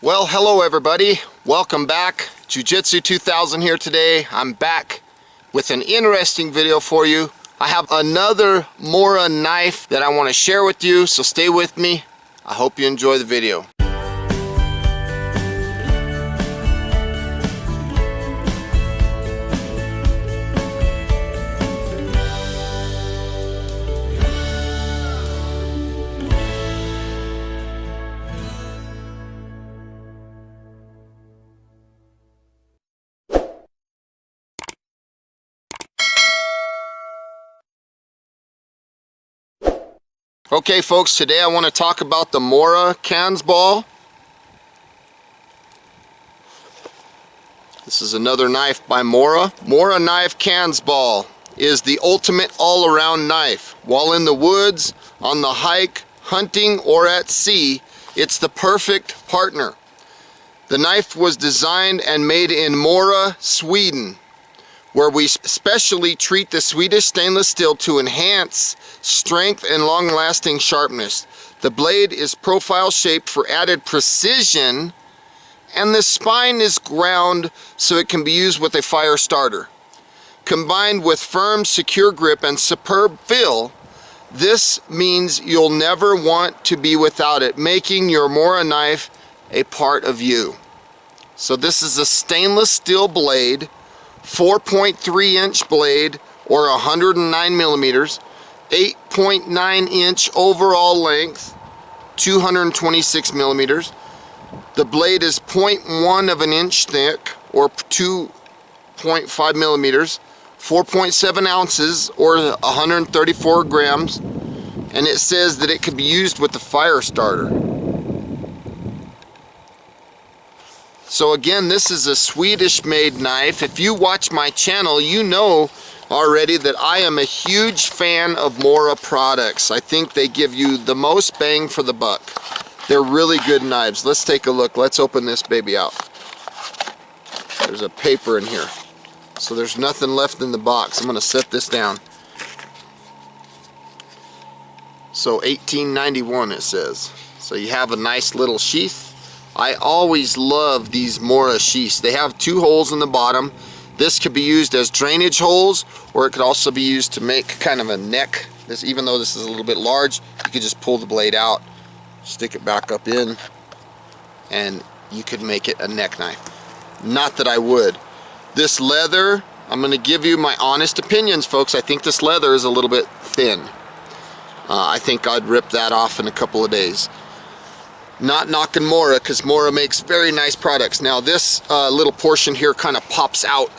Well, hello everybody. Welcome back. Jiu-Jitsu 2000 here today. I'm back with an interesting video for you. I have another Mora knife that I want to share with you, so stay with me. I hope you enjoy the video. Okay folks, today I want to talk about the Mora Kansbol. This is another knife by Mora. Mora Knife Kansbol is the ultimate all-around knife. While in the woods, on the hike, hunting, or at sea, it's the perfect partner. The knife was designed and made in Mora, Sweden, where we specially treat the Swedish stainless steel to enhance strength and long-lasting sharpness. The blade is profile shaped for added precision, and the spine is ground so it can be used with a fire starter. Combined with firm, secure grip and superb feel, this means you'll never want to be without it, making your Mora knife a part of you. So this is a stainless steel blade, 4.3 inch blade or 109 millimeters, 8.9 inch overall length, 226 millimeters. The blade is 0.1 of an inch thick or 2.5 millimeters, 4.7 ounces or 134 grams, and it says that it could be used with the fire starter. So again, this is a Swedish made knife. If you watch my channel, you know already that I am a huge fan of Mora products. I think they give you the most bang for the buck. They're really good knives. Let's take a look. Let's open this baby out. There's a paper in here. So there's nothing left in the box. I'm going to set this down. So 1891 it says. So you have a nice little sheath. I always love these Mora sheaths. They have two holes in the bottom. This could be used as drainage holes, or it could also be used to make kind of a neck. This, even though this is a little bit large, you could just pull the blade out, stick it back up in, and you could make it a neck knife. Not that I would. This leather, I'm going to give you my honest opinions, folks. I think this leather is a little bit thin. I think I'd rip that off in a couple of days. Not knocking Mora, because Mora makes very nice products. Now this little portion here kind of pops out.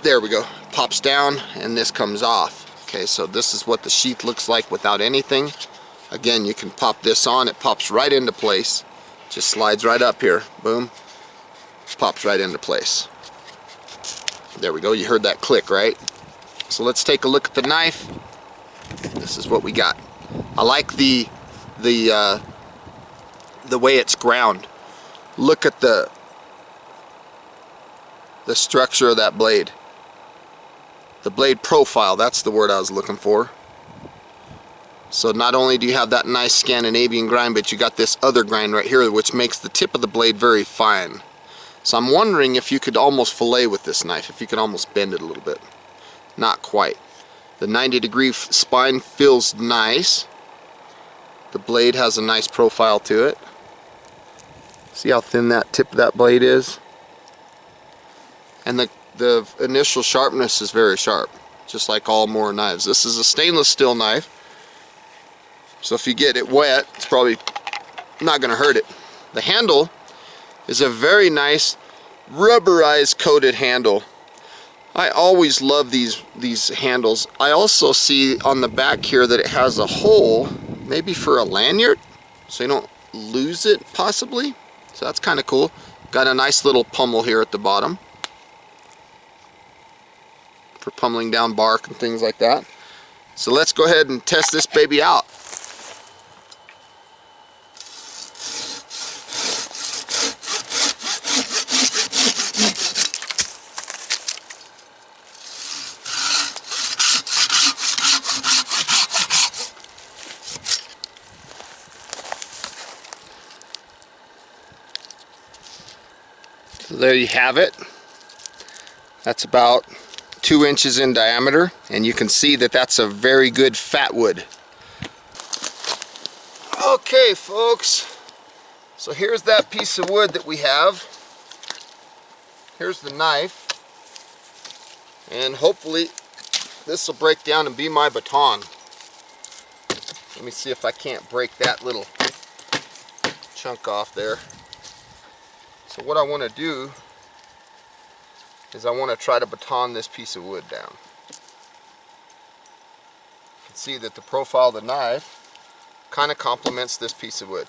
There we go. Pops down and this comes off. Okay, so this is what the sheath looks like without anything. Again, you can pop this on. It pops right into place. Just slides right up here. Boom. Pops right into place. There we go. You heard that click, right? So let's take a look at the knife. This is what we got. I like the way it's ground. Look at the structure of that blade. The blade profile, that's the word I was looking for. So not only do you have that nice Scandinavian grind, but you got this other grind right here, which makes the tip of the blade very fine. So I'm wondering if you could almost fillet with this knife, if you could almost bend it a little bit. Not quite. The 90-degree spine feels nice. The blade has a nice profile to it. See how thin that tip of that blade is? And the initial sharpness is very sharp, just like all Mora knives. This is a stainless steel knife, so if you get it wet, it's probably not going to hurt it. The handle is a very nice rubberized coated handle. I always love these handles. I also see on the back here that it has a hole, maybe for a lanyard, so you don't lose it possibly. So that's kind of cool. Got a nice little pummel here at the bottom for pummeling down bark and things like that. So let's go ahead and test this baby out. So there you have it. That's about 2 inches in diameter, and you can see that that's a very good fat wood. Okay folks, so here's that piece of wood that we have. Here's the knife, and hopefully this will break down and be my baton. Let me see if I can't break that little chunk off there. So what I want to do is I want to try to baton this piece of wood down. You can see that the profile of the knife kind of complements this piece of wood.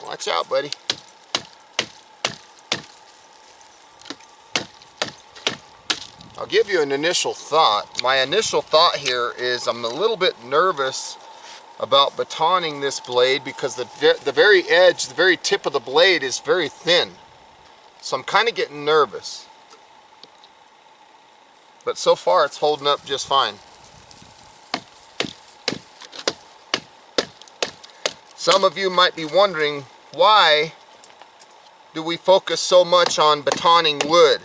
Watch out, buddy. I'll give you an initial thought. My initial thought here is I'm a little bit nervous about batoning this blade because the very edge, the very tip of the blade is very thin. So I'm kind of getting nervous. But so far it's holding up just fine. Some of you might be wondering, why do we focus so much on batoning wood?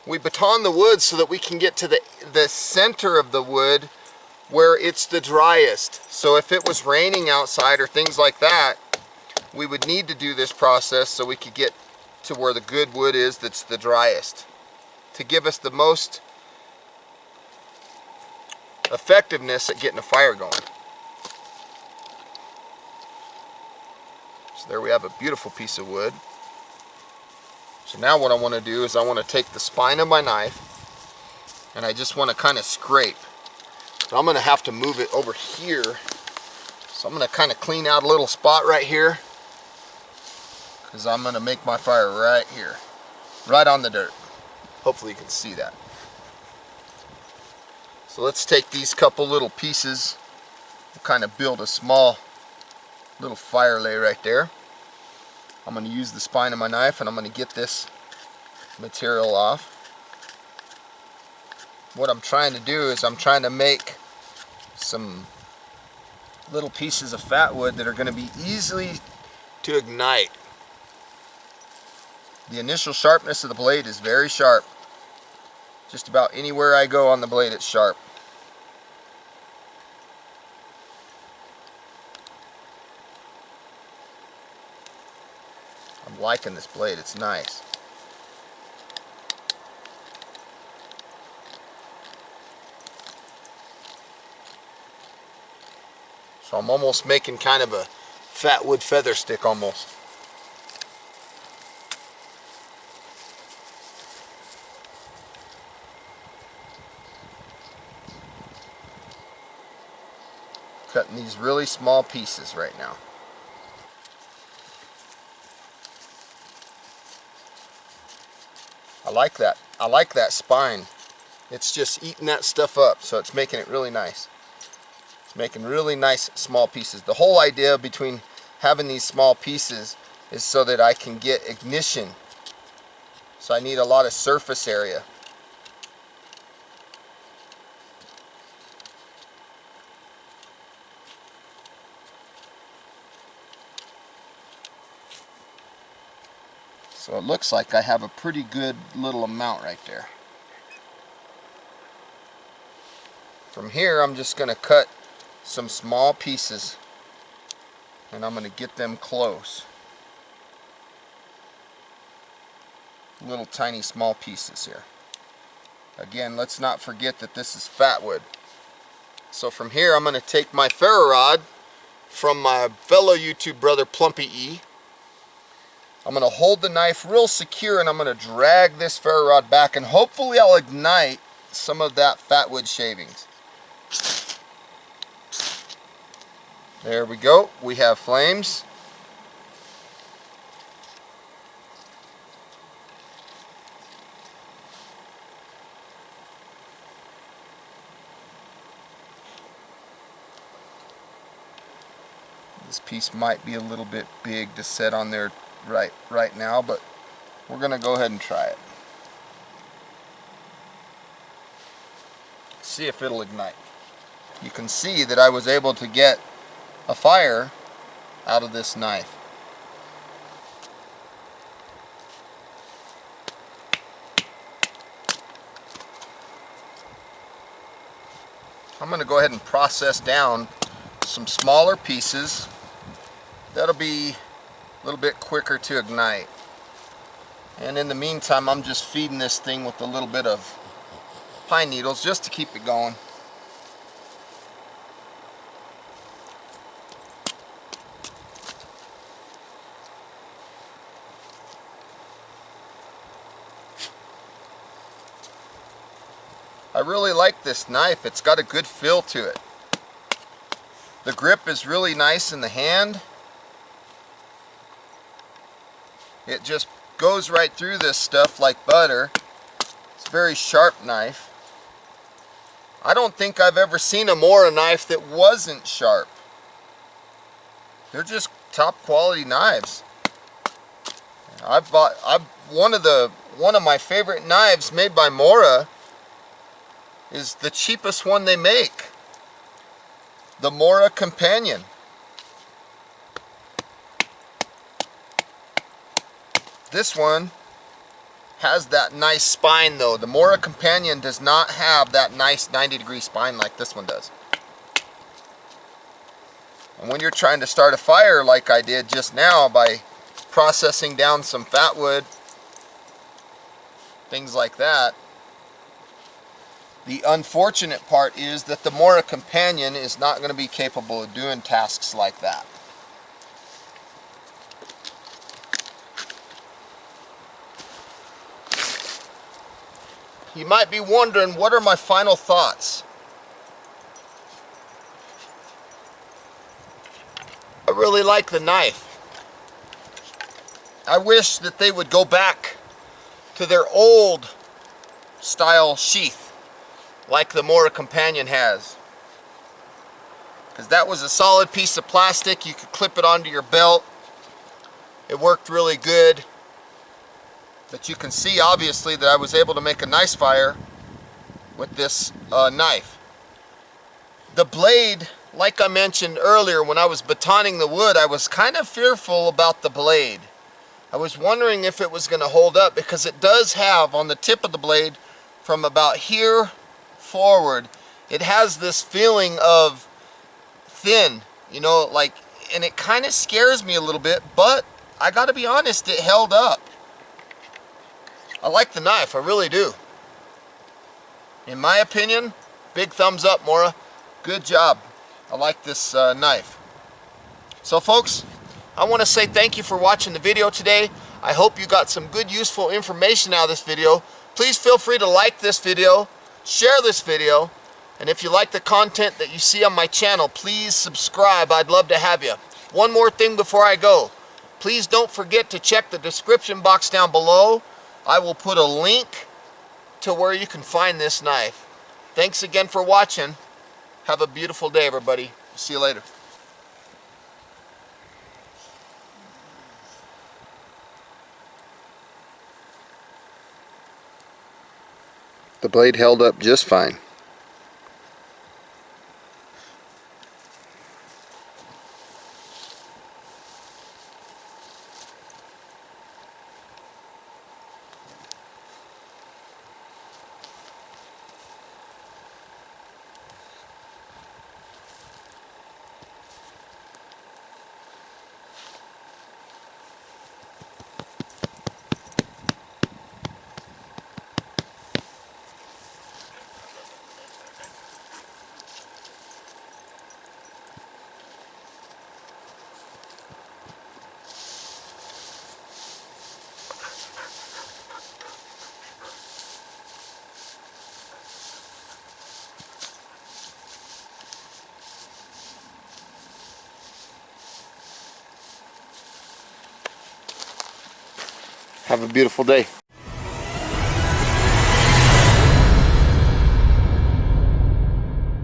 We baton the wood so that we can get to the center of the wood where it's the driest. So if it was raining outside or things like that, we would need to do this process so we could get to where the good wood is that's the driest, to give us the most effectiveness at getting a fire going. So there we have a beautiful piece of wood. So now what I want to do is I want to take the spine of my knife and I just want to kind of scrape. So I'm going to have to move it over here. So I'm going to kind of clean out a little spot right here, because I'm going to make my fire right here, right on the dirt. Hopefully you can see that. So let's take these couple little pieces and kind of build a small little fire lay right there. I'm going to use the spine of my knife and I'm going to get this material off. What I'm trying to do is I'm trying to make some little pieces of fat wood that are going to be easily to ignite. The initial sharpness of the blade is very sharp. Just about anywhere I go on the blade it's sharp. I'm liking this blade, it's nice. So I'm almost making kind of a fat wood feather stick almost. Cutting these really small pieces right now. I like that. I like that spine. It's just eating that stuff up, so it's making it really nice. It's making really nice small pieces. The whole idea between having these small pieces is so that I can get ignition. So I need a lot of surface area. So it looks like I have a pretty good little amount right there. From here I'm just going to cut some small pieces and I'm going to get them close. Little tiny small pieces here. Again, let's not forget that this is fat wood. So from here I'm going to take my ferro rod from my fellow YouTube brother Plumpy E. I'm going to hold the knife real secure and I'm going to drag this ferro rod back and hopefully I'll ignite some of that fat wood shavings. There we go. We have flames. This piece might be a little bit big to set on there right now, but we're going to go ahead and try it. See if it'll ignite. You can see that I was able to get a fire out of this knife. I'm going to go ahead and process down some smaller pieces. That'll be a little bit quicker to ignite. And in the meantime, I'm just feeding this thing with a little bit of pine needles just to keep it going. I really like this knife. It's got a good feel to it. The grip is really nice in the hand. It just goes right through this stuff like butter. It's a very sharp knife. I don't think I've ever seen a Mora knife that wasn't sharp. They're just top quality knives. One of my favorite knives made by Mora is the cheapest one they make. The Mora Companion. This one has that nice spine though. The Mora Companion does not have that nice 90-degree spine like this one does. And when you're trying to start a fire like I did just now by processing down some fat wood, things like that, the unfortunate part is that the Mora Companion is not going to be capable of doing tasks like that. You might be wondering, what are my final thoughts? I really like the knife. I wish that they would go back to their old style sheath like the Mora Companion has, because that was a solid piece of plastic. You could clip it onto your belt. It worked really good. But you can see obviously that I was able to make a nice fire with this knife. The blade, like I mentioned earlier, when I was batoning the wood, I was kind of fearful about the blade. I was wondering if it was going to hold up, because it does have on the tip of the blade from about here forward, it has this feeling of thin, you know, like, and it kind of scares me a little bit, but I gotta be honest, it held up. I like the knife, I really do. In my opinion, big thumbs up, Mora. Good job. I like this knife. So folks, I want to say thank you for watching the video today. I hope you got some good useful information out of this video. Please feel free to like this video, share this video, and if you like the content that you see on my channel, please subscribe. I'd love to have you. One more thing before I go. Please don't forget to check the description box down below. I will put a link to where you can find this knife. Thanks again for watching. Have a beautiful day, everybody. See you later. The blade held up just fine. Have a beautiful day.